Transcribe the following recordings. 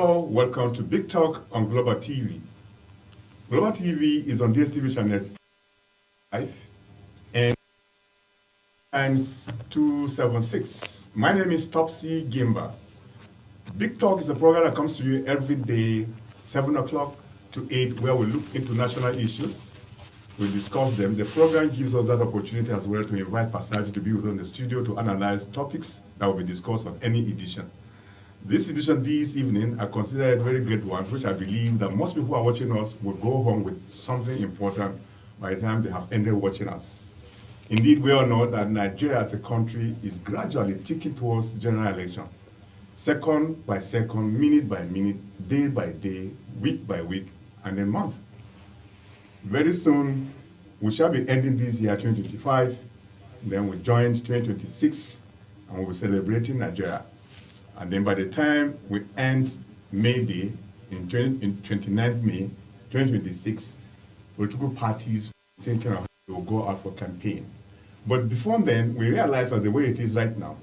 Hello, welcome to Big Talk on Global TV. Global TV is on DSTV channel 5 and times 276. My name is Topsy Gimba. Big Talk is a program that comes to you every day, 7 o'clock to 8, where we look into national issues. We discuss them. The program gives us that opportunity as well to invite personalities to be with us in the studio to analyze topics that will be discussed on any edition. This edition this evening, I consider a very great one, which I believe that most people who are watching us will go home with something important by the time they have ended watching us. Indeed, we all know that Nigeria as a country is gradually ticking towards general election. Second by second, minute by minute, day by day, week by week, and then month. Very soon, we shall be ending this year 2025, then we join 2026, and we'll be celebrating Nigeria. And then by the time we end May Day, in 29th May 2026, political parties thinking of how to go out for campaign. But before then, we realize that the way it is right now,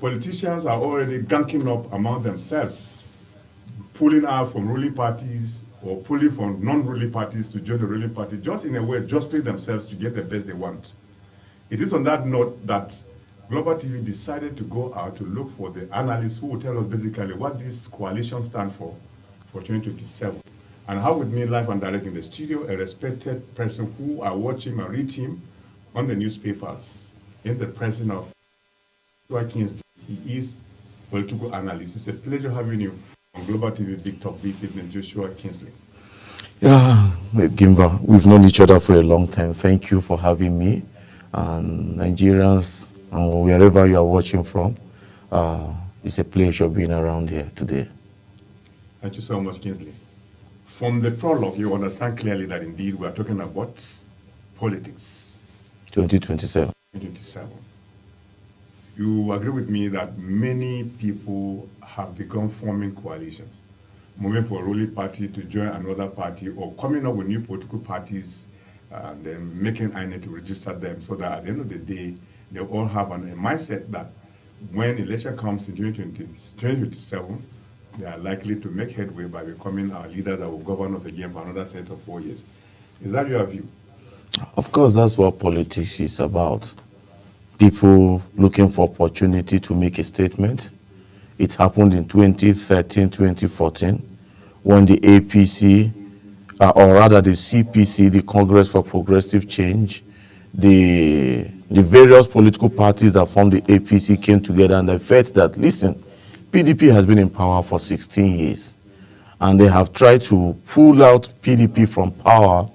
politicians are already ganking up among themselves, pulling out from ruling parties or pulling from non-ruling parties to join the ruling party, just in a way, adjusting themselves to get the best they want. It is on that note that Global TV decided to go out to look for the analysts who will tell us basically what this coalition stands for 2027. And how with me live and direct in the studio, a respected person who I watch him and read him on the newspapers in the presence of Joshua Kingsley. He is a political analyst. It's a pleasure having you on Global TV Big Talk this evening, Joshua Kingsley. Yeah, Gimba, we've known each other for a long time. Thank you for having me. And Nigerians, and wherever you are watching from, it's a pleasure being around here today. Thank you so much, Kingsley. From the prologue, you understand clearly that indeed we are talking about politics. 2027. 2027. You agree with me that many people have begun forming coalitions, moving from a ruling party to join another party or coming up with new political parties and then making INEC to register them so that at the end of the day, they all have a mindset that when election comes in 2027, they are likely to make headway by becoming our leaders that will govern us again for another set of 4 years. Is that your view? Of course, that's what politics is about. People looking for opportunity to make a statement. It happened in 2013, 2014, when the APC, or rather the CPC, the Congress for Progressive Change, the various political parties that formed the APC came together and they felt that, listen, PDP has been in power for 16 years and they have tried to pull out PDP from power,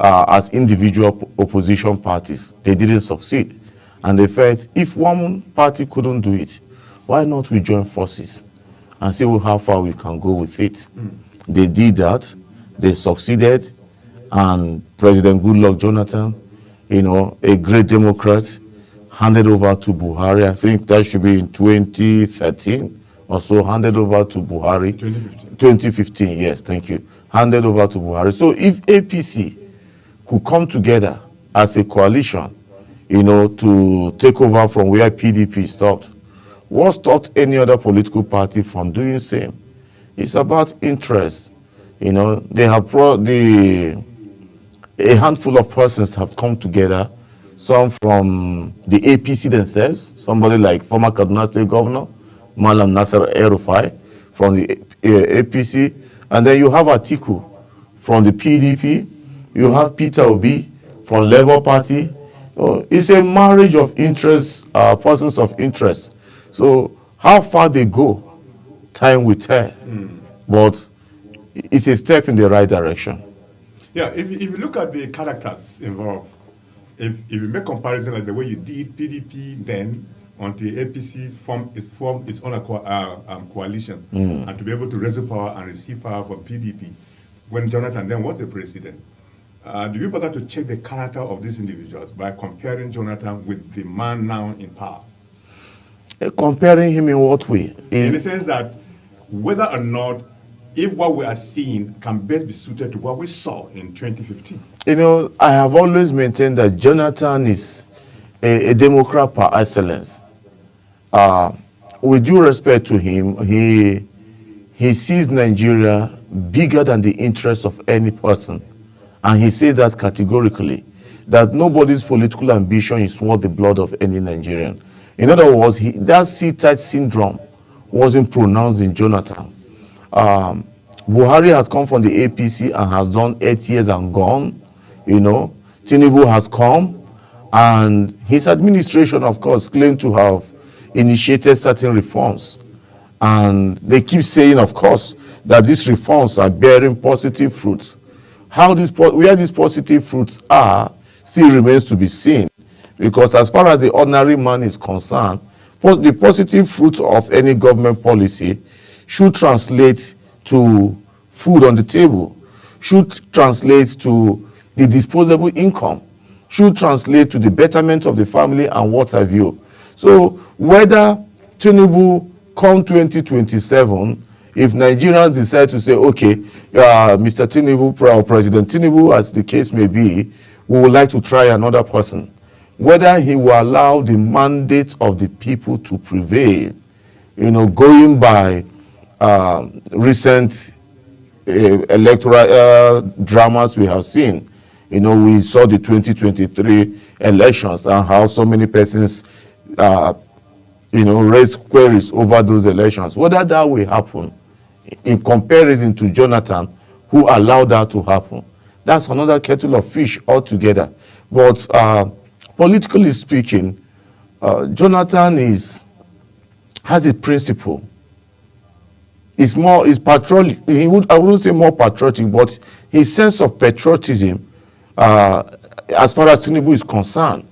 as individual opposition parties. They didn't succeed. And they felt if one party couldn't do it, why not we join forces and see how far we can go with it? They did that. They succeeded. And President Goodluck Jonathan, a great Democrat, handed over to Buhari. I think that should be in 2013 or so, handed over to Buhari. 2015. 2015, yes, thank you. Handed over to Buhari. So if APC could come together as a coalition, to take over from where PDP stopped, what stopped any other political party from doing the same? It's about interest. They have brought a handful of persons have come together, some from the APC themselves, somebody like former Kaduna State Governor, Malam Nasser El-Rufai from the APC, and then you have Atiku from the PDP, you have Peter Obi from Labour Party. It's a marriage of interests, persons of interest. So how far they go, time will tell. But it's a step in the right direction. Yeah, if you look at the characters involved, if you make comparison like the way you did PDP then until APC formed its own coalition and to be able to raise power and receive power from PDP when Jonathan then was the president. Do you bother to check the character of these individuals by comparing Jonathan with the man now in power? Comparing him in what way? In the sense that whether or not if what we are seeing can best be suited to what we saw in 2015. I have always maintained that Jonathan is a Democrat par excellence. With due respect to him, he he sees Nigeria bigger than the interests of any person. And he said that categorically, that nobody's political ambition is worth the blood of any Nigerian. In other words, that C-type syndrome wasn't pronounced in Jonathan. Buhari has come from the APC and has done 8 years and gone. You know, Tinubu has come, and his administration, of course, claimed to have initiated certain reforms. And they keep saying, of course, that these reforms are bearing positive fruits. Where these positive fruits are still remains to be seen. Because as far as the ordinary man is concerned, the positive fruits of any government policy should translate to food on the table, should translate to the disposable income, should translate to the betterment of the family and what have you. So whether Tinubu come 2027, if Nigerians decide to say, okay, Mr. Tinubu, or President Tinubu, as the case may be, we would like to try another person, whether he will allow the mandate of the people to prevail, you know, going by recent electoral dramas we have seen. You know, we saw the 2023 elections and how so many persons, you know, raised queries over those elections. Whether that will happen in comparison to Jonathan, who allowed that to happen, that's another kettle of fish altogether. But politically speaking, Jonathan has a principle. Is patriotic. I wouldn't say more patriotic, but his sense of patriotism, as far as Tinubu is concerned,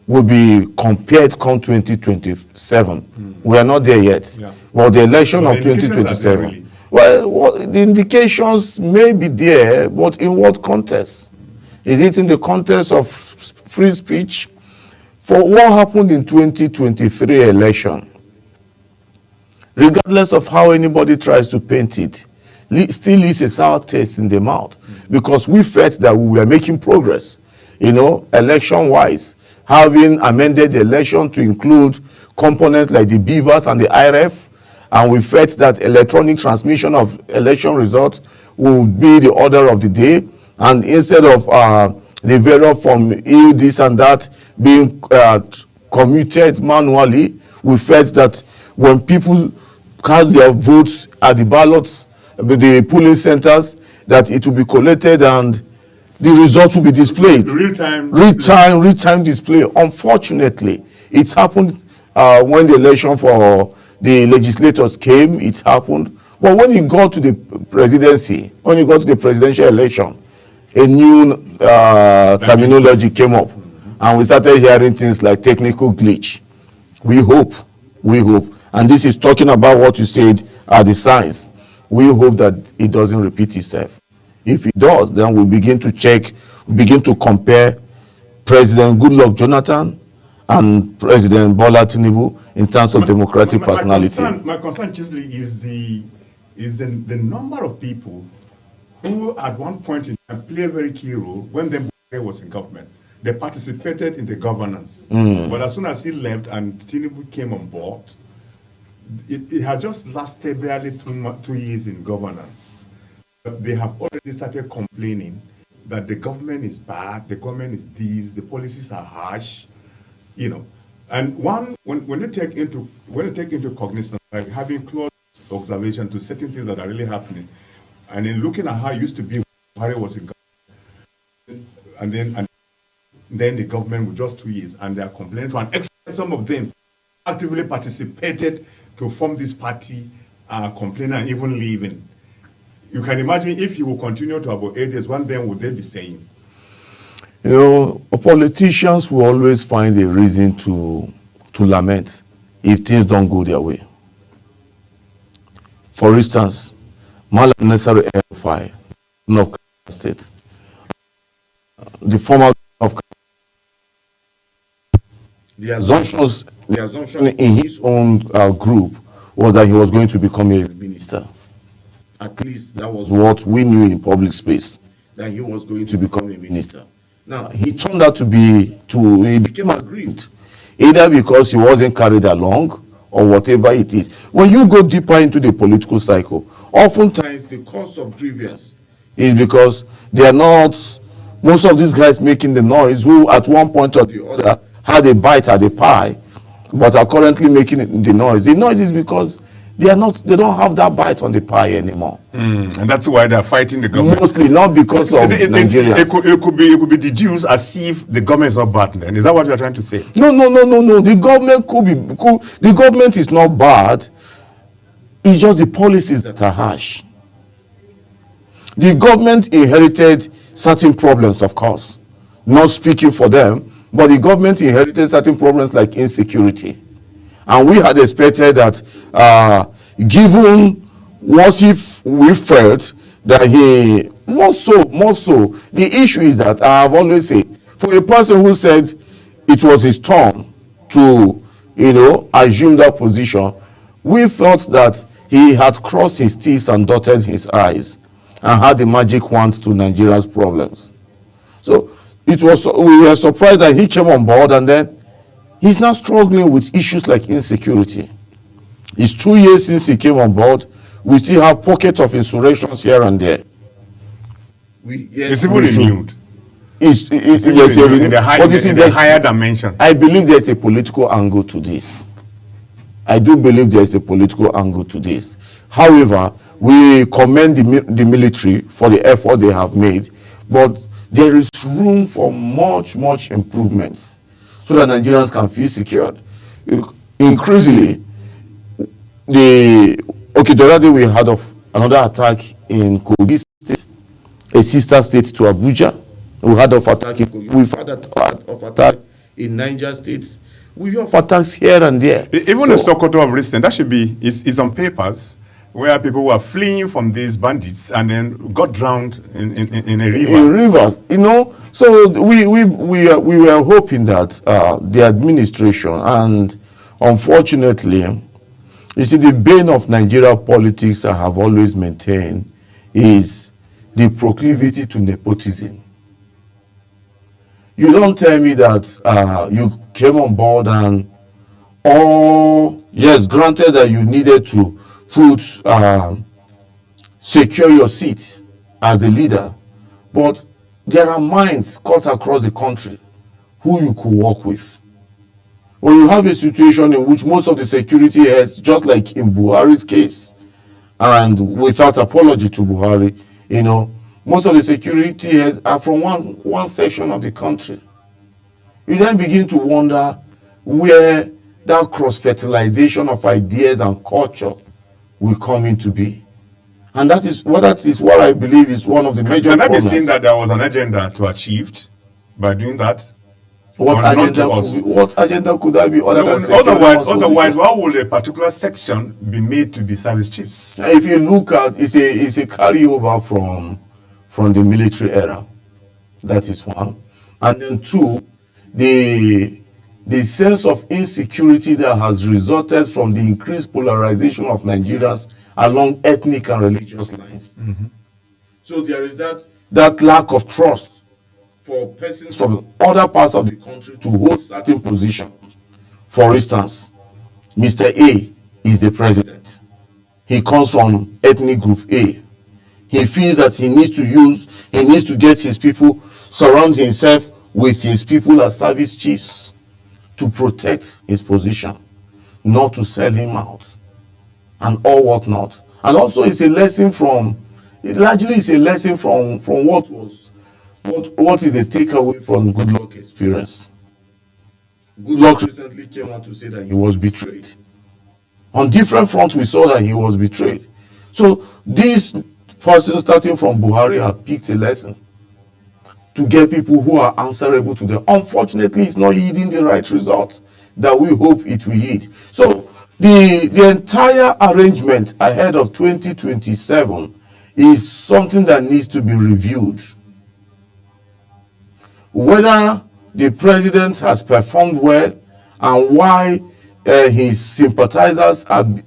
will be compared come 2027. We are not there yet. Yeah. Well, the election of 2027. Well, the indications may be there, but in what context? Is it in the context of free speech? For what happened in 2023 election, regardless of how anybody tries to paint it, still leaves a sour taste in the mouth, because we felt that we were making progress, you know, election-wise, having amended the election to include components like the beavers and the IRF, and we felt that electronic transmission of election results would be the order of the day, and instead of the various from this and that being commuted manually, we felt that when people cast their votes at the ballots, the polling centers, that it will be collated and the results will be displayed. Real-time display. Unfortunately, it happened when the election for the legislators came, it happened. But when you got to the presidency, when you got to the presidential election, a new terminology came up, and we started hearing things like technical glitch. We hope, and this is talking about what you said are the signs. We hope that it doesn't repeat itself. If it does, then we begin to compare President Goodluck Jonathan and President Bola Tinubu in terms of democratic personality. My concern, Chisley, is the number of people who at one point in time played a very key role when the Buhari was in government. They participated in the governance. But as soon as he left and Tinubu came on board, it has just lasted barely 2 years in governance. They have already started complaining that the government is bad, the government is this, the policies are harsh, you know. And when you take into cognizance, like having close observation to certain things that are really happening, and then looking at how it used to be when Buhari was in government, and then the government with just 2 years, and they are complaining to an extent, some of them actively participated to form this party, complaining and even leaving. You can imagine if you will continue to about 8 years, one then would they be saying? You know, politicians will always find a reason to lament if things don't go their way. For instance, Malam Nasir El-Rufai of State, the former of the assumption in his own group was that he was going to become a minister. At least that was what we knew in public space, that he was going to become a minister. Now, he turned out he became aggrieved, either because he wasn't carried along or whatever it is. When you go deeper into the political cycle, oftentimes the cause of grievance is because they are not, most of these guys making the noise who at one point or the other had a bite at the pie, but are currently making the noise. The noise is because they don't have that bite on the pie anymore. And that's why they're fighting the government. Mostly not because of Nigerians. It could be deduced as if the government is not bad then. Is that what you're trying to say? No. The government the government is not bad. It's just the policies that are harsh. The government inherited certain problems, of course. Not speaking for them, but the government inherited certain problems like insecurity. And we had expected that given what if we felt that he, more so, the issue is that I have always said, for a person who said it was his turn to, assume that position, we thought that he had crossed his T's and dotted his I's and had the magic wand to Nigeria's problems. So we were surprised that he came on board, and then he's now struggling with issues like insecurity. It's 2 years since he came on board. We still have pockets of insurrections here and there. It's even renewed. It's in the higher dimension. I believe there's a political angle to this. I do believe there's a political angle to this. However, we commend the military for the effort they have made, but there is room for much improvements so that Nigerians can feel secured. Increasingly, the other day we heard of another attack in Kogi State, a sister state to Abuja. We heard of attack in Kogi. We've heard of attack in Niger State. We have attacks here and there. Even the Sokoto of recent, that should be is on papers, where people were fleeing from these bandits and then got drowned in a river. In rivers, So we were hoping that the administration, and unfortunately, you see, the bane of Nigeria politics I have always maintained is the proclivity to nepotism. You don't tell me that you came on board and yes, granted that you needed to secure your seat as a leader, but there are minds cut across the country who you could work with. When you have a situation in which most of the security heads, just like in Buhari's case, and without apology to Buhari, most of the security heads are from one section of the country. You then begin to wonder where that cross-fertilization of ideas and culture will come into be. And that is what I believe is one of the major problems. Can I be saying that there was an agenda to achieve by doing that? What agenda could that be other than otherwise, why would a particular section be made to be service chiefs? If you look at it's a carryover from the military era. That is one. And then two, the sense of insecurity that has resulted from the increased polarization of Nigerians along ethnic and religious lines. Mm-hmm. So there is that lack of trust for persons from other parts of the country to hold certain positions. For instance, Mr. A is the president. He comes from ethnic group A. He feels that he needs to get his people, surround himself with his people as service chiefs to protect his position, not to sell him out, and all whatnot. And also it's a lesson from what is the takeaway from Goodluck experience. Goodluck recently came out to say that he was betrayed. On different fronts, we saw that he was betrayed. So these persons, starting from Buhari, have picked a lesson to get people who are answerable to them. Unfortunately, it's not yielding the right results that we hope it will yield. So the entire arrangement ahead of 2027 is something that needs to be reviewed. Whether the president has performed well and why his sympathizers have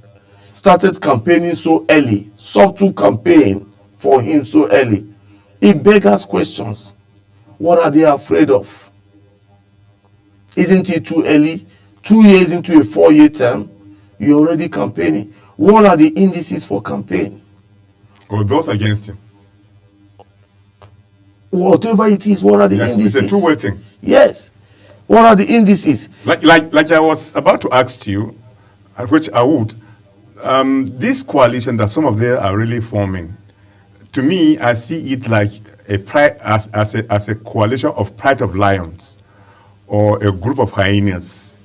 started campaigning so early, subtle campaign for him so early, it beggars questions. What are they afraid of? Isn't it too early? 2 years into a 4-year term, you're already campaigning. What are the indices for campaign? Or those against him. Whatever it is, what are the indices? It's a two-way thing. Yes. What are the indices? Like I was about to ask you, which I would, this coalition that some of them are really forming, to me, I see it like as a coalition of pride of lions or a group of hyenas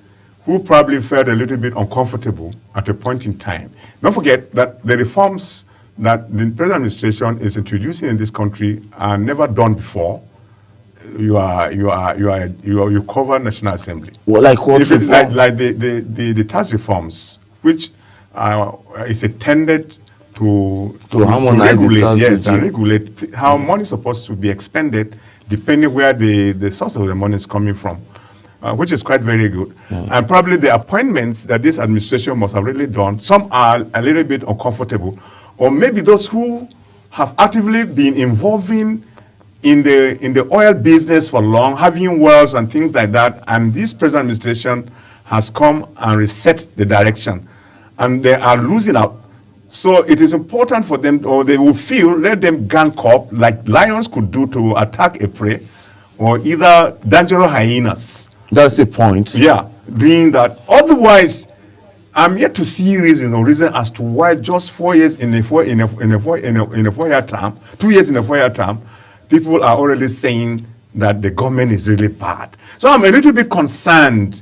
who probably felt a little bit uncomfortable at a point in time. Don't forget that the reforms that the present administration is introducing in this country are never done before. You cover National Assembly. Well, like what? Like the tax reforms, which is intended to harmonize regulate how money is supposed to be expended, depending where the source of the money is coming from, which is quite very good. And probably the appointments that this administration must have really done, some are a little bit uncomfortable, or maybe those who have actively been involving in the oil business for long, having wells and things like that, and this present administration has come and reset the direction, and they are losing out. So it is important for them, or they will feel, let them gang up like lions could do to attack a prey, or either dangerous hyenas. That's the point. Yeah, doing that. Otherwise, I'm yet to see reason as to why just 4 years in a 4-year term, 2 years in a 4-year term, people are already saying that the government is really bad. So I'm a little bit concerned.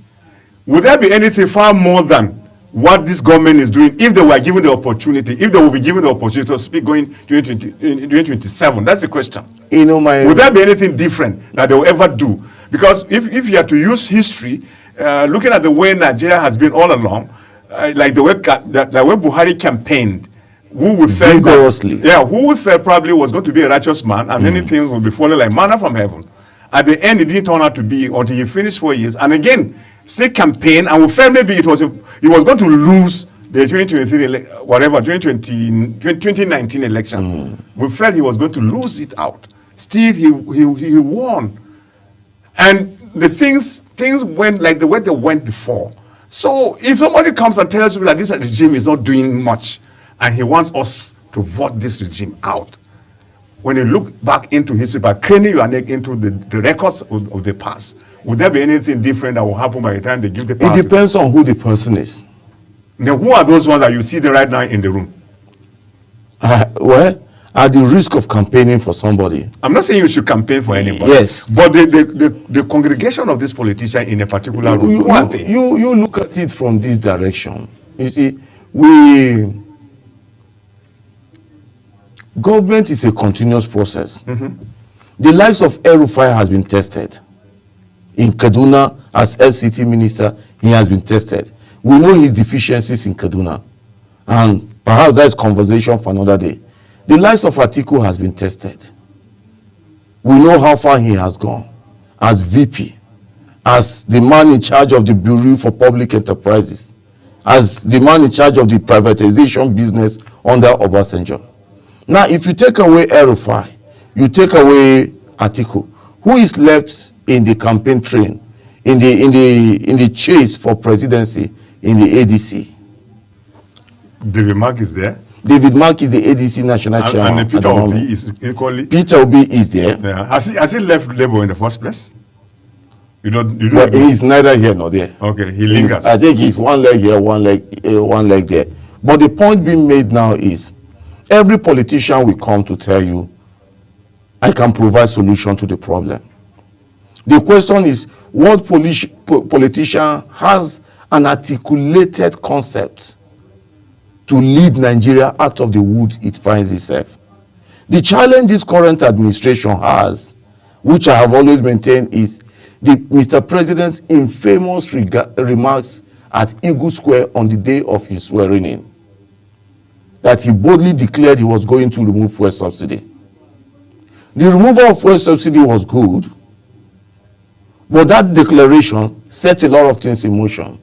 Would there be anything far more than what this government is doing if they were given the opportunity, if they will be given the opportunity to speak going 2027? That's the question. Would there be anything different that they will ever do? Because if you are to use history, looking at the way Nigeria has been all along, like the way Buhari campaigned, who we felt who we felt probably was going to be a righteous man, and many things will be falling like manna from heaven. At the end, it didn't turn out to be until he finished 4 years, and again, still campaign, and we felt maybe he was going to lose the 2019 election. We felt he was going to lose it out. Still, he won, and the things went like the way they went before. So if somebody comes and tells you that this regime is not doing much, and he wants us to vote this regime out, when you look back into history, by craning your neck into the records of the past, would there be anything different that will happen by the time they give the power? It depends on who the person is. Now, who are those ones that you see right now in the room? Well, at the risk of campaigning for somebody. I'm not saying you should campaign for anybody. Yes. But the congregation of this politician in a particular room, who are they? You look at it from this direction. You see, government is a continuous process. The lives of El-Rufai has been tested. In Kaduna, as FCT minister, he has been tested. We know his deficiencies in Kaduna, and perhaps that's conversation for another day. The lives of Atiku has been tested. We know how far he has gone as VP, as the man in charge of the Bureau for Public Enterprises, as the man in charge of the privatization business under Obasanjo. Now, if you take away El-Rufai, you take away Atiku, who is left in the campaign train, in the chase for presidency in the ADC? David Mark is there. David Mark is the ADC national chairman. And Peter Obi is equally. Peter Obi is there. Yeah. Has he left Labour in the first place? You don't. Well, he's neither here nor there. Okay, he lingers. I think he's one leg here, one leg there. But the point being made now is, every politician will come to tell you, I can provide solution to the problem. The question is, what politician has an articulated concept to lead Nigeria out of the wood it finds itself? The challenge this current administration has, which I have always maintained, is Mr. President's infamous remarks at Eagle Square on the day of his swearing in, that he boldly declared he was going to remove fuel subsidy. The removal of fuel subsidy was good, but that declaration set a lot of things in motion.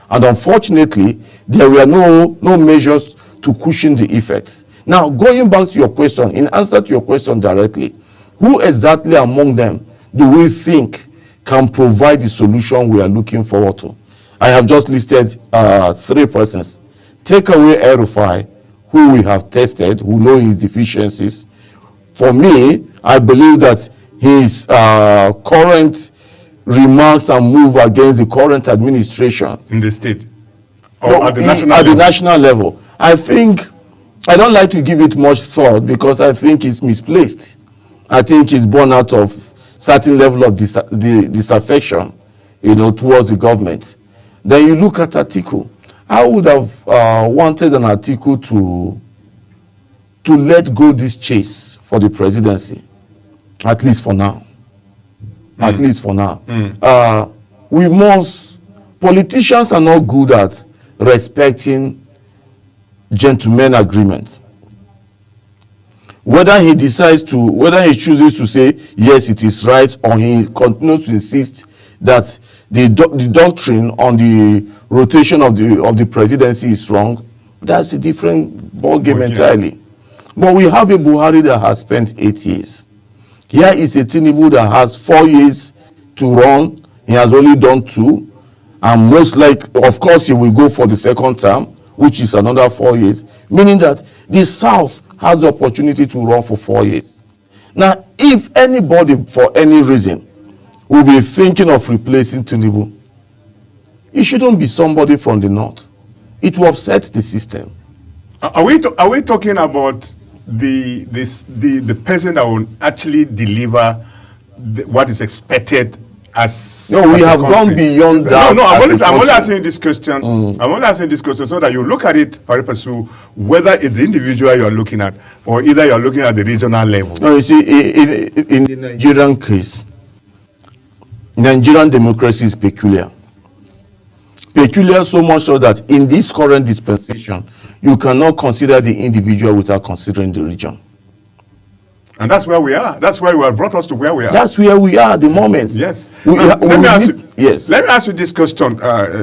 And unfortunately, there were no measures to cushion the effects. Now, going back to your question, in answer to your question directly, who exactly among them do we think can provide the solution we are looking forward to? I have just listed 3 persons. Take away El-Rufai, who we have tested, who know his deficiencies. For me, I believe that his current remarks and move against the current administration in the state or at the national level, I think, I don't like to give it much thought because I think it's misplaced. I think it's born out of certain level of disaffection, towards the government. Then you look at Atiku. I would have wanted an Atiku to let go this chase for the presidency, at least for now. At least for now. Politicians are not good at respecting gentlemen agreements. Whether he chooses to say, yes, it is right, or he continues to insist that the doctrine on the rotation of the presidency is wrong, that's a different ballgame entirely. But we have a Buhari that has spent 8 years. Here is a Tinubu that has 4 years to run. He has only done 2. And most likely, of course, he will go for the second term, which is another 4 years. Meaning that the South has the opportunity to run for 4 years. Now, if anybody, for any reason, will be thinking of replacing Tinubu, it shouldn't be somebody from the North. It will upset the system. Are we talking about the person that will actually deliver what is expected as no, we have gone beyond that. No, I'm only asking this question. I'm only asking this question so that you look at it, pari passu, whether it's the individual you are looking at or either you are looking at the regional level. No, you see, in the Nigerian case, Nigerian democracy is peculiar. Peculiar so much so that in this current dispensation, you cannot consider the individual without considering the region. And that's where we are. That's why you have brought us to where we are. That's where we are at the moment. Yes. Let me ask you this question,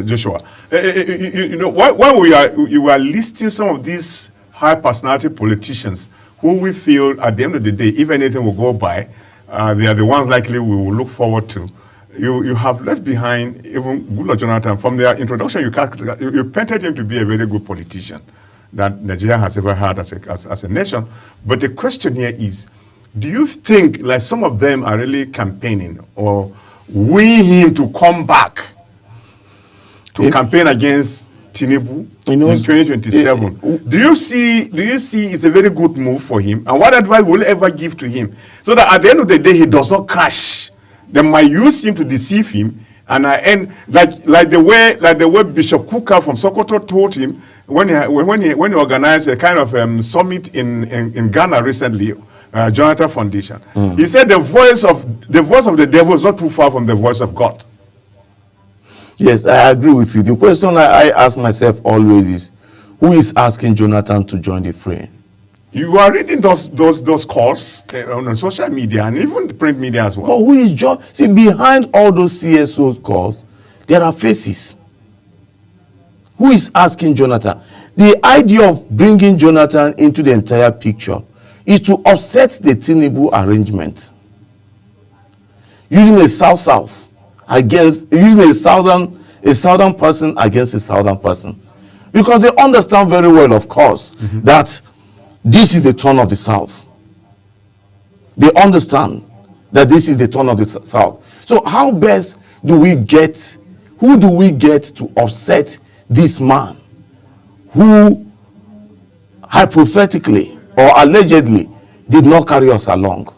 Joshua. When you are listing some of these high personality politicians who we feel at the end of the day, if anything will go by, they are the ones likely we will look forward to. You have left behind even Goodluck Jonathan. From their introduction, you painted him to be a very good politician that Nigeria has ever had as a nation. But the question here is, do you think like some of them are really campaigning or wooing him to come back to campaign against Tinubu in 2027? Do you see it's a very good move for him? And what advice will you ever give to him so that at the end of the day he does not crash? They might use him to deceive him, and like the way Bishop Kuka from Sokoto told him when he organized a kind of summit in Ghana recently, Jonathan Foundation. He said the voice of the devil is not too far from the voice of God. Yes, I agree with you. The question I ask myself always is, who is asking Jonathan to join the fray? You are reading those calls on social media and even the print media as well. But who is John? See, behind all those CSOs calls, there are faces. Who is asking Jonathan? The idea of bringing Jonathan into the entire picture is to offset the Tinubu arrangement. Using a South against, using a southern person against a southern person. Because they understand very well, of course, that this is the turn of the South. They understand that this is the turn of the South. So how best do we get, who do we get to offset this man who hypothetically or allegedly did not carry us along?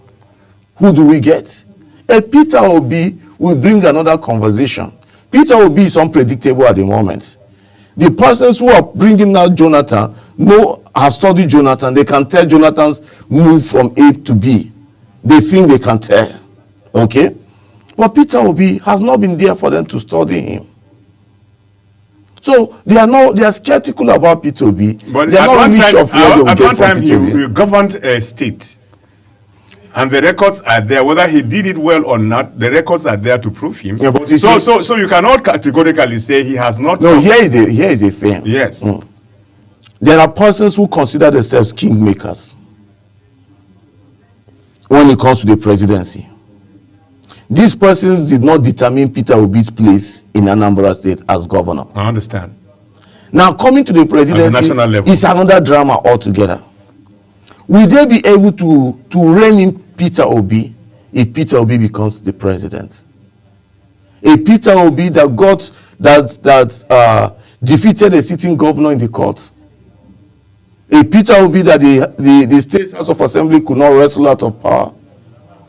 Who do we get? Peter Obi will bring another conversation. Peter Obi is unpredictable at the moment. The persons who are bringing out Jonathan have studied Jonathan. They can tell Jonathan's move from A to B. They think they can tell. Okay? But Peter Obi has not been there for them to study him. So they are skeptical about Peter Obi. But they are not really sure of where they will get from Peter Obi. At one time he governed a state. And the records are there, whether he did it well or not. The records are there to prove him. Yeah, but so you cannot categorically say he has not. No, here is a thing. Yes. There are persons who consider themselves kingmakers when it comes to the presidency. These persons did not determine Peter Obi's place in Anambra State as governor. I understand. Now, coming to the presidency national level, is another drama altogether. Will they be able to rein in Peter Obi if Peter Obi becomes the president? A Peter Obi that defeated a sitting governor in the court. A Peter Obi that the State House of Assembly could not wrestle out of power.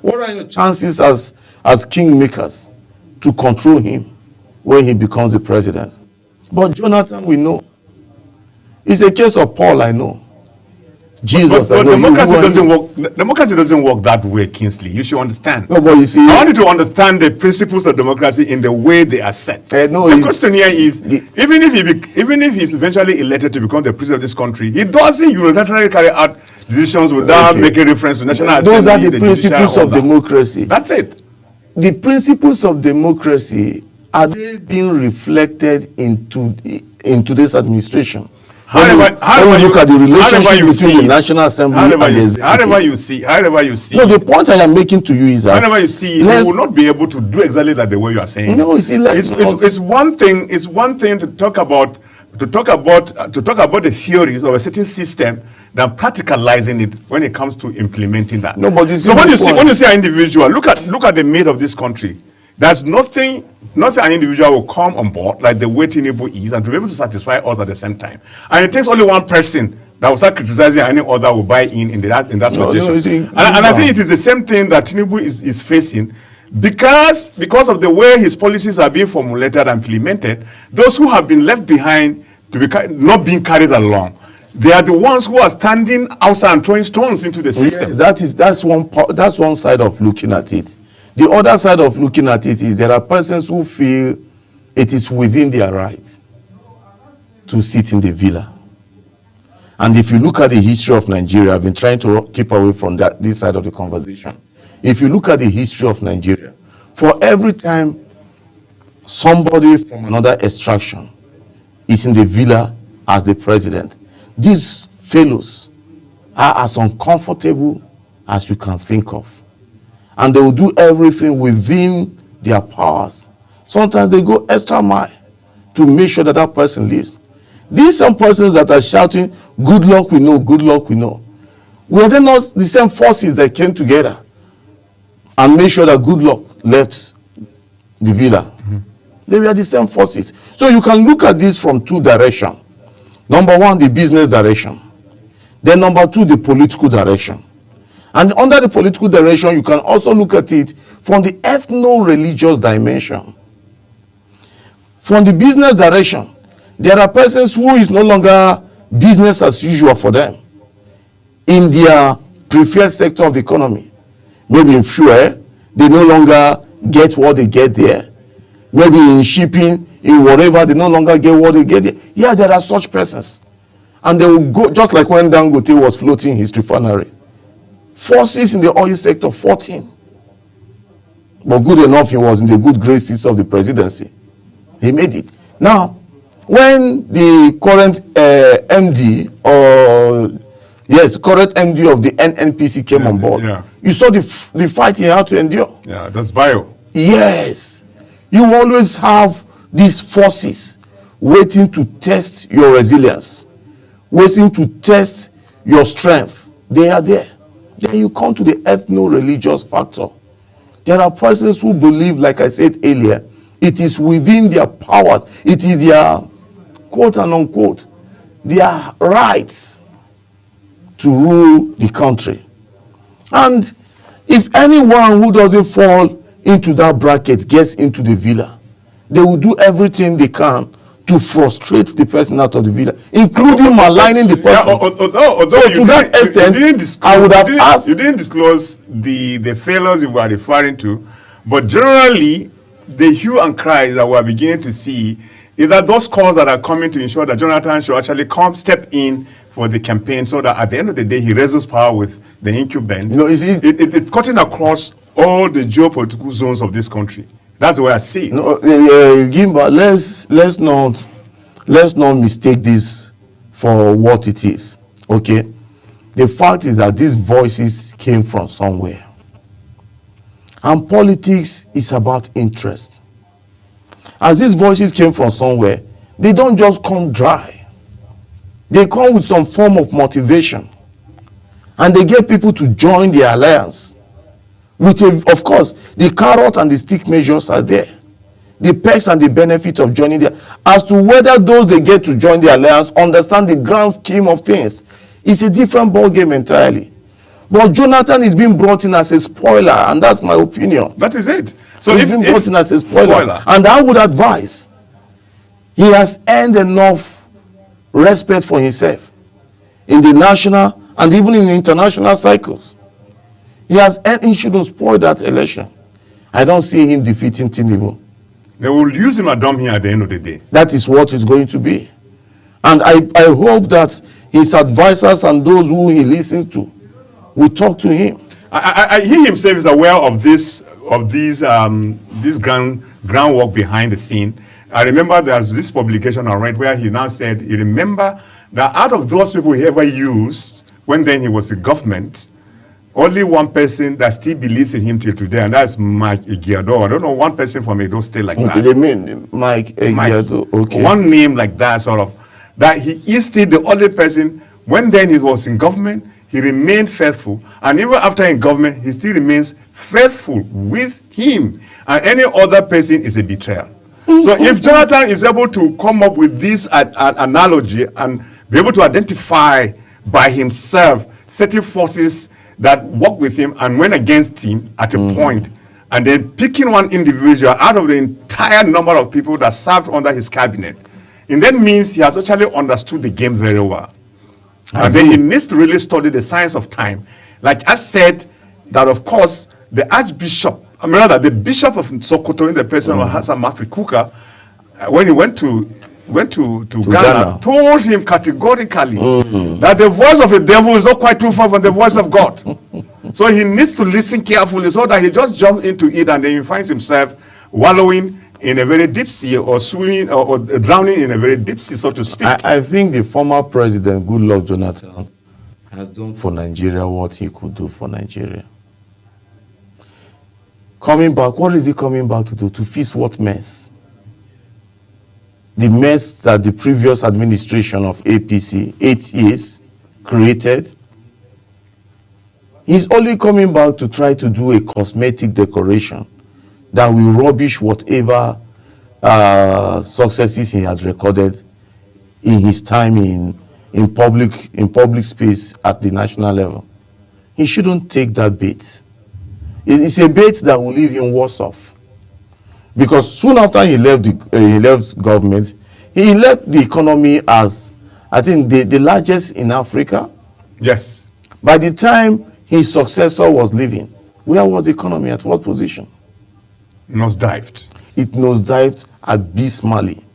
What are your chances as kingmakers to control him when he becomes the president? But Jonathan, we know. It's a case of Paul, I know. Jesus, but democracy doesn't work. Democracy doesn't work that way, Kingsley. You should understand. No, but you see, I want you to understand the principles of democracy in the way they are set. The question here is, even if he's eventually elected to become the president of this country, he doesn't unilaterally carry out decisions without making reference to national assembly. Those are the principles of democracy. That's it. The principles of democracy, are they being reflected into this administration? However, you look at the relationship between the National Assembly and the executive. However you see. No, the point I am making to you is that however you see, you will not be able to do exactly that the way you are saying. No, it's one thing. It's one thing to talk about the theories of a certain system than practicalizing it when it comes to implementing that. No, but so when you see an individual, look at the mate of this country. There's nothing an individual will come on board like the way Tinubu is and to be able to satisfy us at the same time. And it takes only one person that will start criticizing and any other will buy in that suggestion. And I think it is the same thing that Tinubu is facing because of the way his policies are being formulated and implemented. Those who have been left behind to be not being carried along, they are the ones who are standing outside and throwing stones into the system. Yes, that's one side of looking at it. The other side of looking at it is there are persons who feel it is within their right to sit in the villa. And if you look at the history of Nigeria, I've been trying to keep away from this side of the conversation. If you look at the history of Nigeria, for every time somebody from another extraction is in the villa as the president, these fellows are as uncomfortable as you can think of. And they will do everything within their powers. Sometimes they go extra mile to make sure that that person lives. These some persons that are shouting, good luck we know, good luck we know. Were they not the same forces that came together and made sure that good luck left the villa? Mm-hmm. They were the same forces. So you can look at this from two directions. Number one, the business direction. Then number two, the political direction. And under the political direction, you can also look at it from the ethno-religious dimension. From the business direction, there are persons who is no longer business as usual for them in their preferred sector of the economy. Maybe in fuel, they no longer get what they get there. Maybe in shipping, in whatever, they no longer get what they get there. Yeah, there are such persons. And they will go, just like when Dangote was floating his refinery. Forces in the oil sector, 14. But good enough, he was in the good graces of the presidency. He made it. Now, when the current MD of the NNPC came on board, you saw the fight he had to endure. Yeah, that's bio. Yes. You always have these forces waiting to test your resilience, waiting to test your strength. They are there. Then you come to the ethno-religious factor. There are persons who believe, like I said earlier, it is within their powers. It is their, quote and unquote, their rights to rule the country. And if anyone who doesn't fall into that bracket gets into the villa, they will do everything they can to frustrate the person out of the villa, including maligning the person. Although you didn't disclose the failures you were referring to, but generally, the hue and cries that we are beginning to see is that those calls that are coming to ensure that Jonathan should actually step in for the campaign so that at the end of the day, he raises power with the incumbent. It's cutting across all the geopolitical zones of this country. That's the way I see it. No, Gimba, let's not mistake this for what it is. Okay, the fact is that these voices came from somewhere, And politics is about interest. As these voices came from somewhere, they don't just come dry. They come with some form of motivation. And they get people to join the alliance. Which, of course, the carrot and the stick measures are there. The perks and the benefit of joining the, as to whether those they get to join the alliance understand the grand scheme of things, it's a different ball game entirely. But Jonathan is being brought in as a spoiler, and that's my opinion. That is it. So he's been brought in as a spoiler, and I would advise, he has earned enough respect for himself in the national and even in the international cycles. He shouldn't spoil that election. I don't see him defeating Tinubu. They will use him at dumb here at the end of the day. That is what it's going to be. And I hope that his advisors and those who he listens to will talk to him. He himself is aware of this groundwork behind the scene. I remember there's this publication I read where he now said, you remember that out of those people he ever used, when then he was the government, only one person that still believes in him till today, and that's Mike Egeado. I don't know one person from Edo State like that. They mean Mike Egeado, okay. One name like that, sort of. That he is still the only person, when then he was in government, he remained faithful. And even after in government, he still remains faithful with him. And any other person is a betrayal. So if Jonathan is able to come up with this analogy and be able to identify by himself certain forces that work with him and went against him at a point, and then picking one individual out of the entire number of people that served under his cabinet, and that means he has actually understood the game very well. And then he needs to really study the science of time. Like I said, that of course, the Archbishop, the Bishop of Sokoto in the person of Hassan Matthew Kuka, when he went to Ghana, told him categorically that the voice of the devil is not quite too far from the voice of God. So he needs to listen carefully so that he just jumps into it and then he finds himself wallowing in a very deep sea, or swimming or drowning in a very deep sea, so to speak. I think the former president, Goodluck Jonathan, has done for Nigeria what he could do for Nigeria. Coming back, what is he coming back to do? To fix what mess? The mess that the previous administration of APC, 8 years, created. He's only coming back to try to do a cosmetic decoration that will rubbish whatever successes he has recorded in his time in public space at the national level. He shouldn't take that bait. It's a bait that will leave him worse off. Because soon after he left government, he left the economy as, I think, the largest in Africa. Yes. By the time his successor was leaving, where was the economy? At what position? Nosedived. It nosedived abysmally.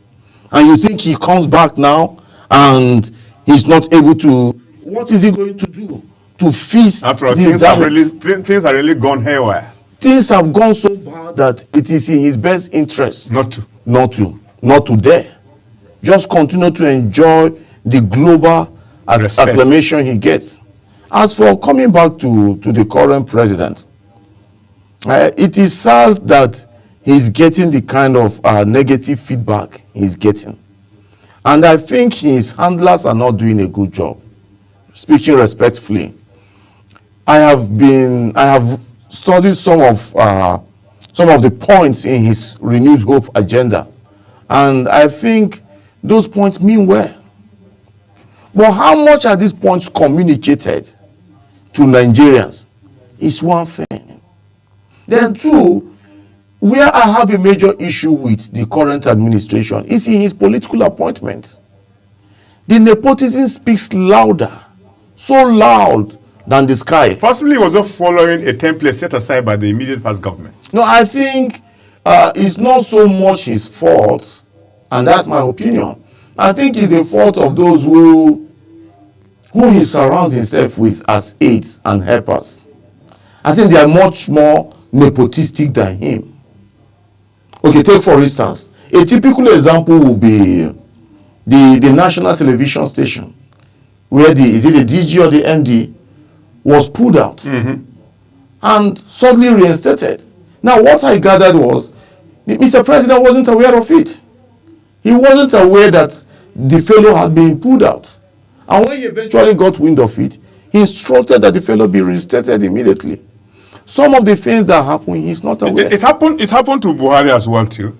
And you think he comes back now and he's not able to, what is he going to do? To fix after all, things have really gone haywire. Things have gone so bad that it is in his best interest not to dare. Just continue to enjoy the global acclamation he gets. As for coming back to the current president, it is sad that he's getting the kind of negative feedback he's getting. And I think his handlers are not doing a good job. Speaking respectfully, I have studied some of the points in his Renewed Hope agenda, and I think those points mean well. But how much are these points communicated to Nigerians is one thing. Then two, where I have a major issue with the current administration is in his political appointments. The nepotism speaks louder, so loud than the sky. Possibly he was not following a template set aside by the immediate past government. No, I think it's not so much his fault, and that's my opinion. I think it's the fault of those who he surrounds himself with as aides and helpers. I think they are much more nepotistic than him. Okay, take for instance, a typical example will be the national television station, where is it the DG or the MD was pulled out and suddenly reinstated. Now, what I gathered was, Mr. President wasn't aware of it. He wasn't aware that the fellow had been pulled out. And when he eventually got wind of it, he instructed that the fellow be reinstated immediately. Some of the things that happened, he's not aware. It happened to Buhari as well, too.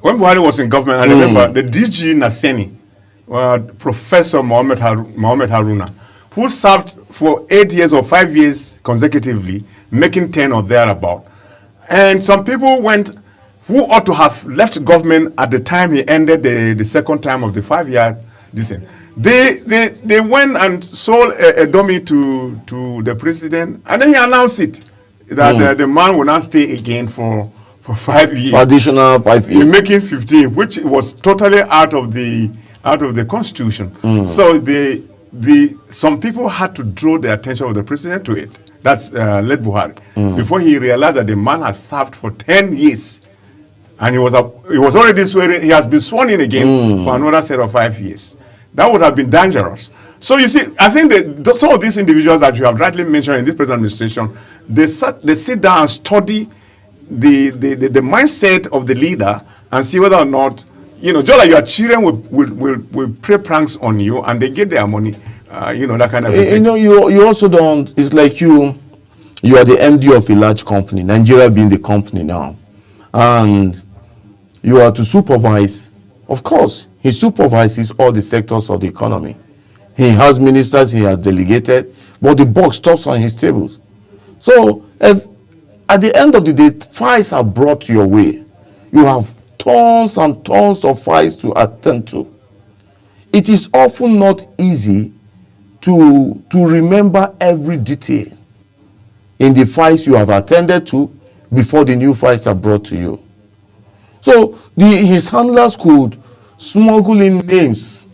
When Buhari was in government, I remember the DG Naseni, Professor Mohammed Haruna, who served for 8 years or 5 years consecutively, making 10 or thereabout. And some people who ought to have left government at the time he ended the second time of the 5-year descent. They went and sold a dummy to the president, and then he announced it that the man will not stay again for 5 years. Additional 5 years. Making 15, which was totally out of the constitution. So some people had to draw the attention of the president to it. That's late Buhari, before he realized that the man has served for 10 years. And he was already sworn. He has been sworn in again for another set of 5 years. That would have been dangerous. So you see, I think that some of these individuals that you have rightly mentioned in this present administration, they sit down and study the mindset of the leader and see whether or not, just like your children will play pranks on you and they get their money, that kind of thing. You also don't. It's like you are the MD of a large company, Nigeria being the company now, and you are to supervise. Of course, he supervises all the sectors of the economy. He has ministers, he has delegated, but the buck stops on his tables. So, if at the end of the day, files are brought your way, you have tons and tons of files to attend to. It is often not easy to remember every detail in the files you have attended to before the new files are brought to you. So his handlers could smuggle in names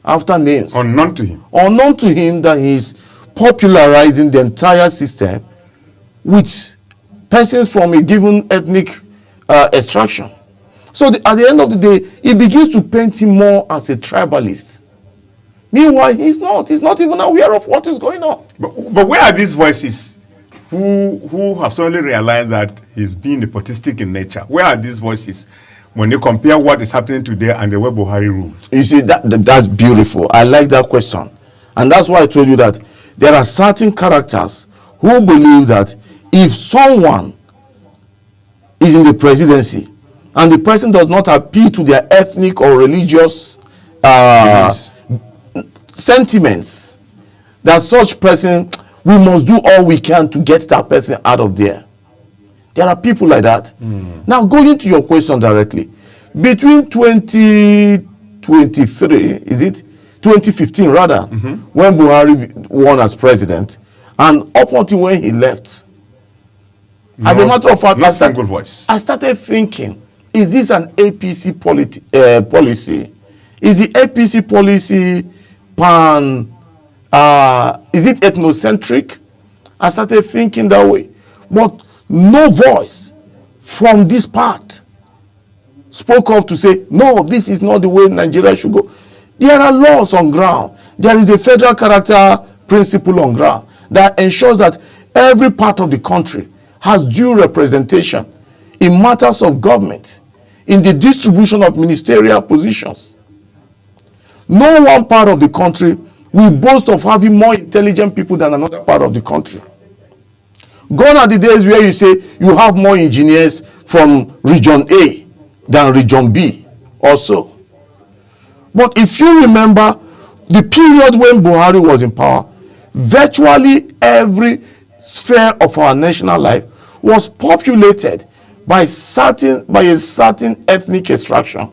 after names. Unknown to him. Unknown to him that he's popularizing the entire system with persons from a given ethnic extraction. So at the end of the day, he begins to paint him more as a tribalist. Meanwhile, he's not even aware of what is going on. But where are these voices who have suddenly realized that he's being nepotistic in nature? Where are these voices when you compare what is happening today and the way Buhari ruled? You see, that's beautiful. I like that question. And that's why I told you that there are certain characters who believe that if someone is in the presidency and the person does not appeal to their ethnic or religious sentiments, that such person, we must do all we can to get that person out of there. There are people like that. Now, going to your question directly, between 2023, is it 2015 rather, when Buhari won as president, and up until when he left, as a matter of fact, I started thinking, is this an APC policy? Is the APC policy is it ethnocentric? I started thinking that way. But no voice from this part spoke up to say, no, this is not the way Nigeria should go. There are laws on ground. There is a federal character principle on ground that ensures that every part of the country has due representation in matters of government, in the distribution of ministerial positions. No one part of the country will boast of having more intelligent people than another part of the country. Gone are the days where you say you have more engineers from region A than region B also. But if you remember the period when Buhari was in power, virtually every sphere of our national life was populated by a certain ethnic extraction.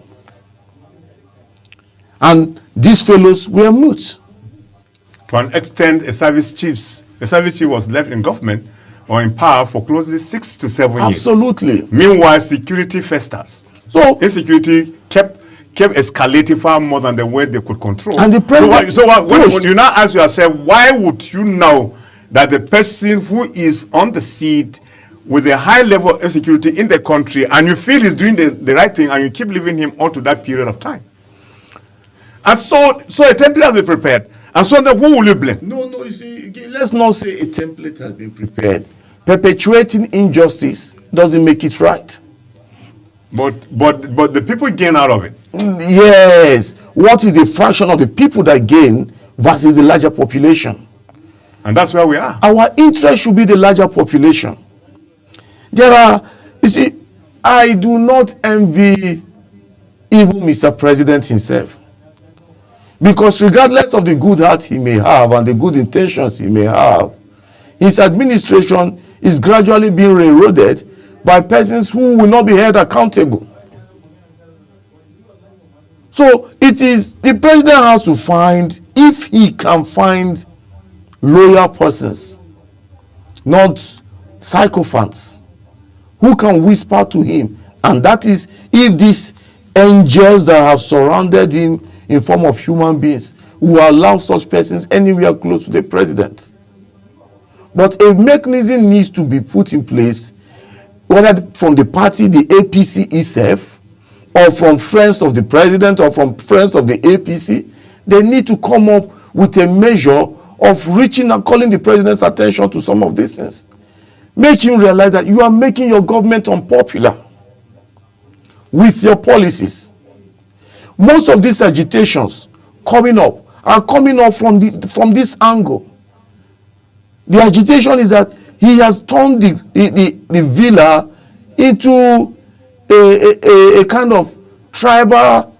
And these fellows were mute. To an extent, a service chief was left in government or in power for closely 6 to 7 years. Absolutely. Meanwhile, security festers. So insecurity kept escalating far more than the way they could control. And the president when you now ask yourself, why would you know that the person who is on the seat with a high level of insecurity in the country, and you feel he's doing the right thing, and you keep leaving him on to that period of time? And so a template has been prepared. And so then who will you blame? No, you see, let's not say a template has been prepared. Perpetuating injustice doesn't make it right. But the people gain out of it. Yes. What is a fraction of the people that gain versus the larger population? And that's where we are. Our interest should be the larger population. You see, I do not envy even Mr. President himself. Because regardless of the good heart he may have and the good intentions he may have, his administration is gradually being eroded by persons who will not be held accountable. So it is the president has to find, if he can find loyal persons, not sycophants, who can whisper to him. And that is if these angels that have surrounded him in form of human beings who allow such persons anywhere close to the president. But a mechanism needs to be put in place, whether from the party, the APC itself, or from friends of the president, or from friends of the APC. They need to come up with a measure of reaching and calling the president's attention to some of these things. Make him realize that you are making your government unpopular with your policies. Most of these agitations coming up are coming up from this angle. The agitation is that he has turned the villa into a kind of tribal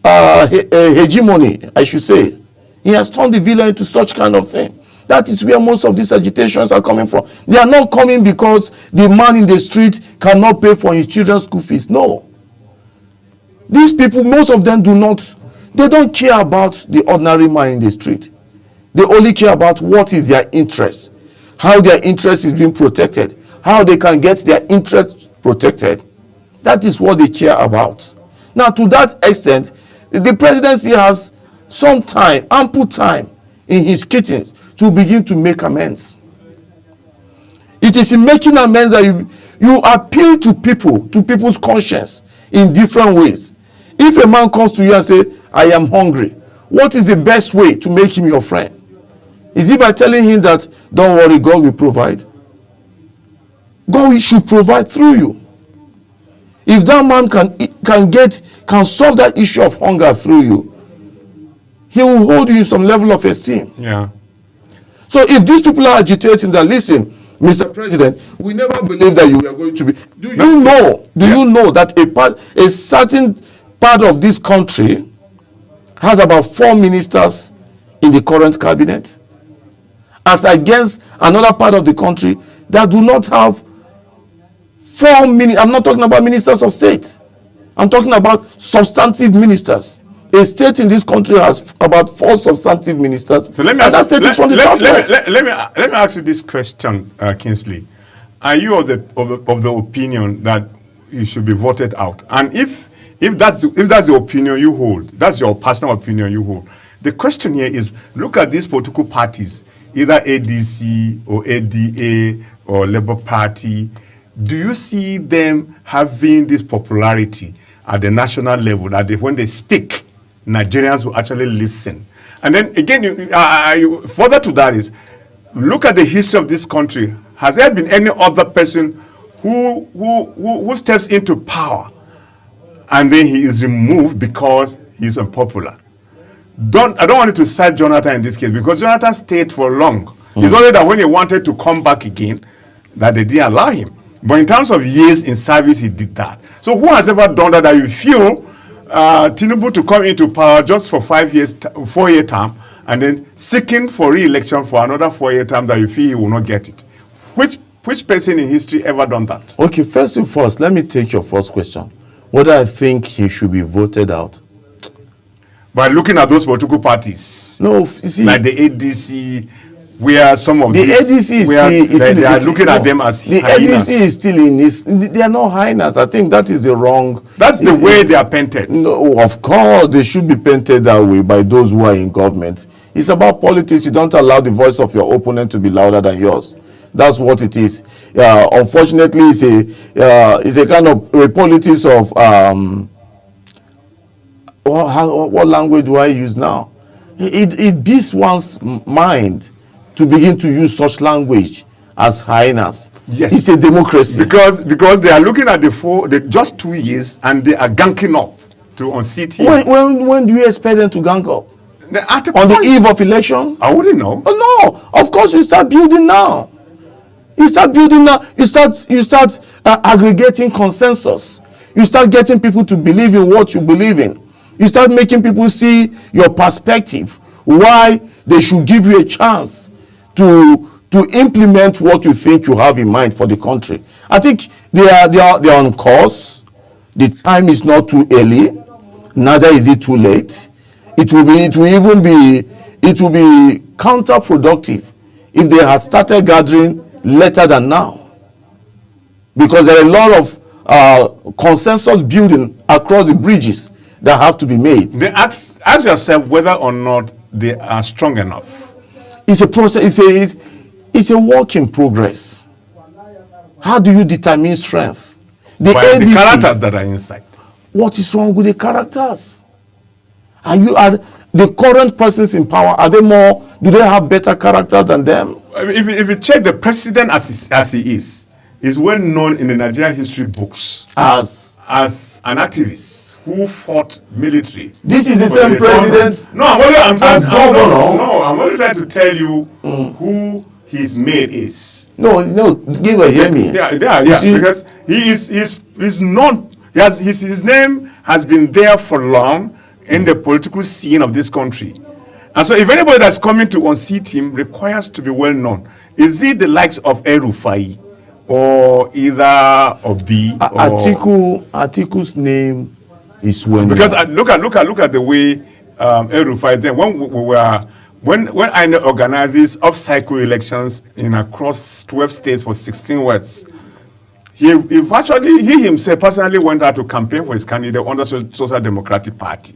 hegemony, I should say. He has turned the villa into such kind of thing. That is where most of these agitations are coming from. They are not coming because the man in the street cannot pay for his children's school fees. No. These people, most of them they don't care about the ordinary man in the street. They only care about what is their interest, how their interest is being protected, how they can get their interest protected. That is what they care about. Now, to that extent, the presidency has some time, ample time in his kittens to begin to make amends. It is in making amends that you appeal to people, to people's conscience in different ways. If a man comes to you and says, I am hungry, what is the best way to make him your friend? Is it by telling him that, don't worry, God will provide? God should provide through you. If that man can solve that issue of hunger through you, he will hold you in some level of esteem. Yeah. So if these people are agitating that, listen, Mr. President, we never believed that you were going to be. Do you know that a certain part of this country has about 4 ministers in the current cabinet, as against another part of the country that do not have 4 ministers. I'm not talking about ministers of state. I'm talking about substantive ministers. A state in this country has about 4 substantive ministers. So let me ask let me ask you this question, Kingsley. Are you of the opinion that you should be voted out? And if that's the opinion you hold, that's your personal opinion you hold. The question here is, look at these political parties, either ADC or ADA or Labour Party. Do you see them having this popularity at the national level, that when they speak, Nigerians will actually listen? And then again, further to that is, look at the history of this country. Has there been any other person who steps into power and then he is removed because he's unpopular? I don't want you to cite Jonathan in this case, because Jonathan stayed for long. It's only that when he wanted to come back again, that they didn't allow him. But in terms of years in service, he did that. So who has ever done that you feel Tinubu to come into power just for 5 years, 4-year term, and then seeking for re-election for another 4-year term that you feel he will not get it? Which person in history ever done that? Okay, first and foremost, let me take your first question. Whether I think he should be voted out. By looking at those political parties. No, you see, like the ADC, where some of the ADC is they are looking at them as the hyenas. ADC is still in this. They are not hyenas. I think that is the wrong. That's the way they are painted. No, of course they should be painted that way by those who are in government. It's about politics. You don't allow the voice of your opponent to be louder than yours. That's what it is. Unfortunately, it's a kind of a politics of what language do I use now? It beats one's mind to begin to use such language as hyenas. Yes. It's a democracy. Because they are looking at the just 2 years and they are ganking up to unseat him. When do you expect them to gang up? On the eve of election? I wouldn't know. Oh, no. Of course, you start building now. You start building now. You start aggregating consensus. You start getting people to believe in what you believe in. You start making people see your perspective, why they should give you a chance to implement what you think you have in mind for the country. I think they are on course. The time is not too early, neither is it too late. It will be counterproductive if they had started gathering later than now, because there are a lot of consensus building across the bridges that have to be made. They ask yourself whether or not they are strong enough. It's a process. It's a work in progress. How do you determine strength? The characters that are inside. What is wrong with the characters? Are the current persons in power, do they have better characters than them? If you check the president as he is well known in the Nigerian history books as an activist who fought military. This is the same president. No, I'm only trying to tell you who his mate is. No, hear me. Yeah, because he's known. His name has been there for long in the political scene of this country. And so if anybody that's coming to unseat him requires to be well known, is it the likes of El-Rufai or either Obi? Atiku's name is well known. Because look at the way El-Rufai then when INEC organizes off-cycle elections in across 12 states for 16 words, he himself personally went out to campaign for his candidate under Social Democratic Party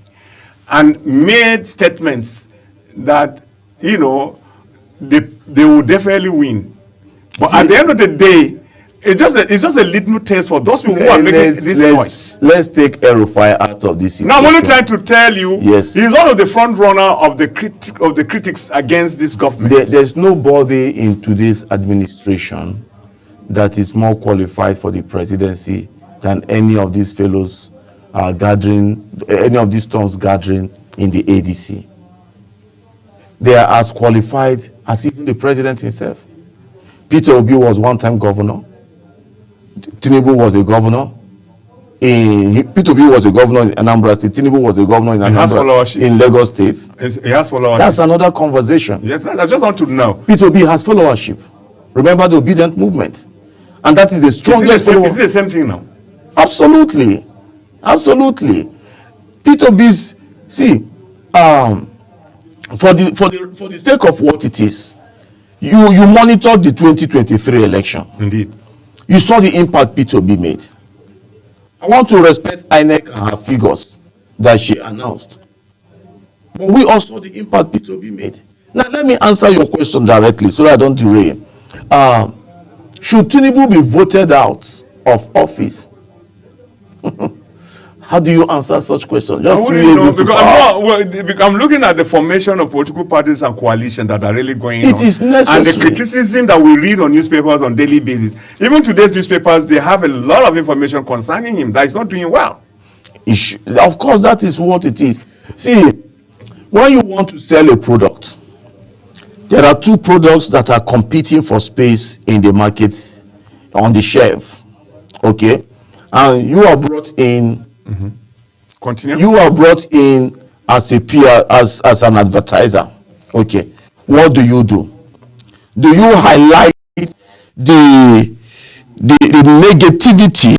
and made statements that they will definitely win. But at the end of the day, it's just a little taste for those people who are making this noise. Let's take El-Rufai out of this situation. Now I'm only trying to tell you, yes, he's one of the front runner of the critics against this government. There's nobody in today's administration that is more qualified for the presidency than any of these fellows any of these storms gathering in the ADC. They are as qualified as even the president himself. Peter Obi was one-time governor. Tinubu was a governor. Peter Obi was a governor in Anambra State. Tinubu was a governor in Lagos State. He has followership. That's another conversation. Yes, I just want to know. Peter Obi has followership. Remember the obedient movement. And that is the strongest. Is it the same thing now? Absolutely. Peter Obi's, for the sake of what it is, you monitored the 2023 election. Indeed. You saw the impact Peter Obi made. I want to respect INEC and her figures that she announced. But we also saw the impact Peter Obi made. Now let me answer your question directly so that I don't derail. Should Tinubu be voted out of office? How do you answer such questions? Just 2 years into power. I'm looking at the formation of political parties and coalitions that are really going on. It is necessary. And the criticism that we read on newspapers on daily basis. Even today's newspapers, they have a lot of information concerning him that he's not doing well. Of course, that is what it is. See, when you want to sell a product, there are two products that are competing for space in the market on the shelf. Okay? And you are brought in. Continue. You are brought in as a PR, as an advertiser. Okay. What do? Do you highlight the negativity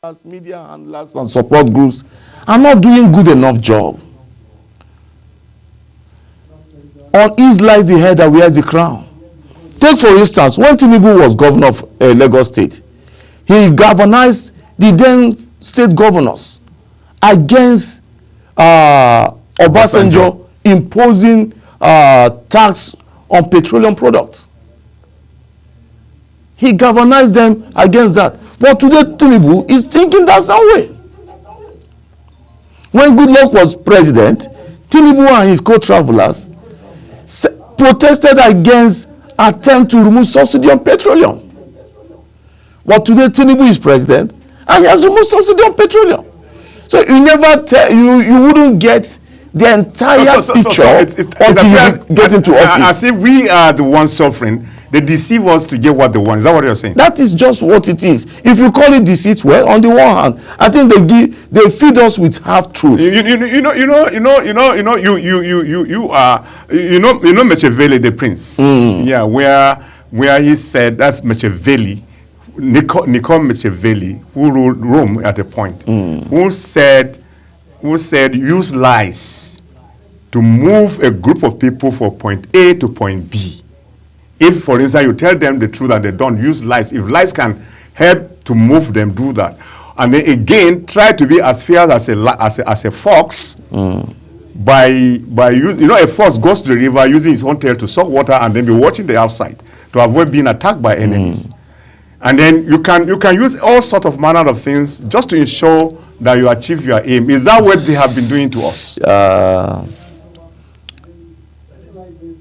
As media handlers and support groups are not doing good enough job. On his lies the head that wears the crown. Take for instance, when Tinubu was governor of Lagos State, he galvanized the then state governors against Obasanjo imposing tax on petroleum products. He galvanized them against that. But today, Tinubu is thinking that same way. When Goodluck was president, Tinubu and his co-travelers protested against attempt to remove subsidy on petroleum. But today, Tinubu is president, and he has removed subsidy on petroleum. So you never tell, you wouldn't get the entire picture until you get into office. As if we are the ones suffering. They deceive us to get what they want. Is that what you're saying? That is just what it is. If you call it deceit, well, on the one hand, I think they feed us with half truth. You are Machiavelli the prince. Yeah, where he said that's Machiavelli, Niccolo Machiavelli, who ruled Rome at a point, who said use lies to move a group of people from point A to point B. If, for instance, you tell them the truth and they don't, use lies. If lies can help to move them, do that. And then again, try to be as fair as a fox by a fox goes to the river using his own tail to suck water and then be watching the outside to avoid being attacked by enemies. And then you can use all sorts of manner of things just to ensure that you achieve your aim. Is that what they have been doing to us?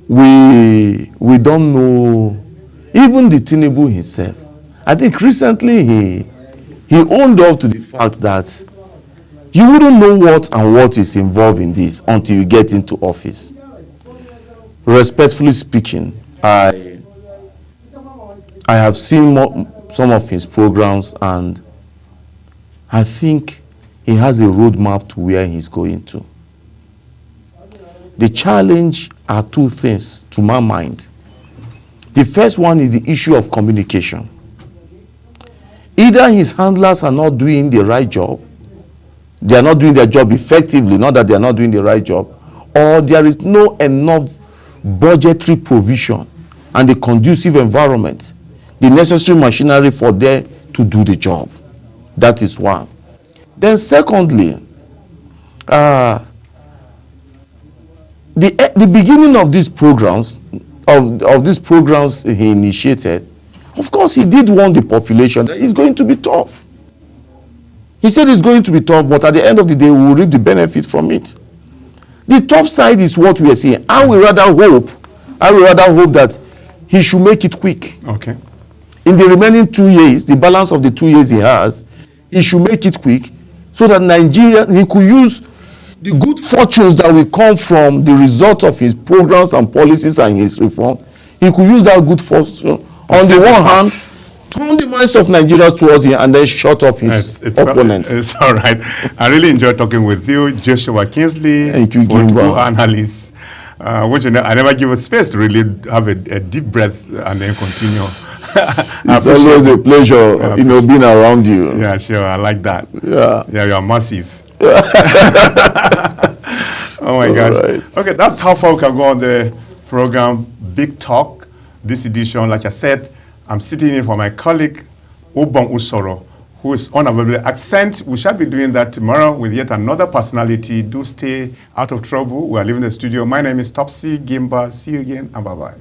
We don't know. Even the Tinubu himself, I think recently he owned up to the fact that you wouldn't know what is involved in this until you get into office. Respectfully speaking, I have seen some of his programs, and I think he has a roadmap to where he's going to. The challenge are two things to my mind. The first one is the issue of communication. Either his handlers are not doing the right job, they are not doing their job effectively, not that they are not doing the right job, or there is no enough budgetary provision and the conducive environment, the necessary machinery for them to do the job. That is one. Then secondly, the beginning of these programs, of these programs he initiated, of course he did warn the population that it's going to be tough. He said it's going to be tough, but at the end of the day, we will reap the benefit from it. The tough side is what we are seeing. I would rather hope that he should make it quick. Okay. In the remaining 2 years, the balance of the 2 years he has, he should make it quick so that Nigeria, he could use the good fortunes that will come from the result of his programs and policies and his reform. He could use that good fortune on the one hand, turn the minds of Nigerians towards him, and then shut up his opponents. It's all right. I really enjoyed talking with you, Joshua Kingsley, political analyst, which I never give a space to really have a deep breath and then continue. It's always a pleasure, being around you. Yeah, sure. I like that. Yeah, you are massive. Oh my gosh. Right. Okay, that's how far we can go on the program Big Talk. This edition, like I said, I'm sitting in for my colleague Obong Usoro, who is unavailable. Accent, we shall be doing that tomorrow with yet another personality. Do stay out of trouble. We are leaving the studio. My name is Topsy Gimba. See you again, and bye-bye.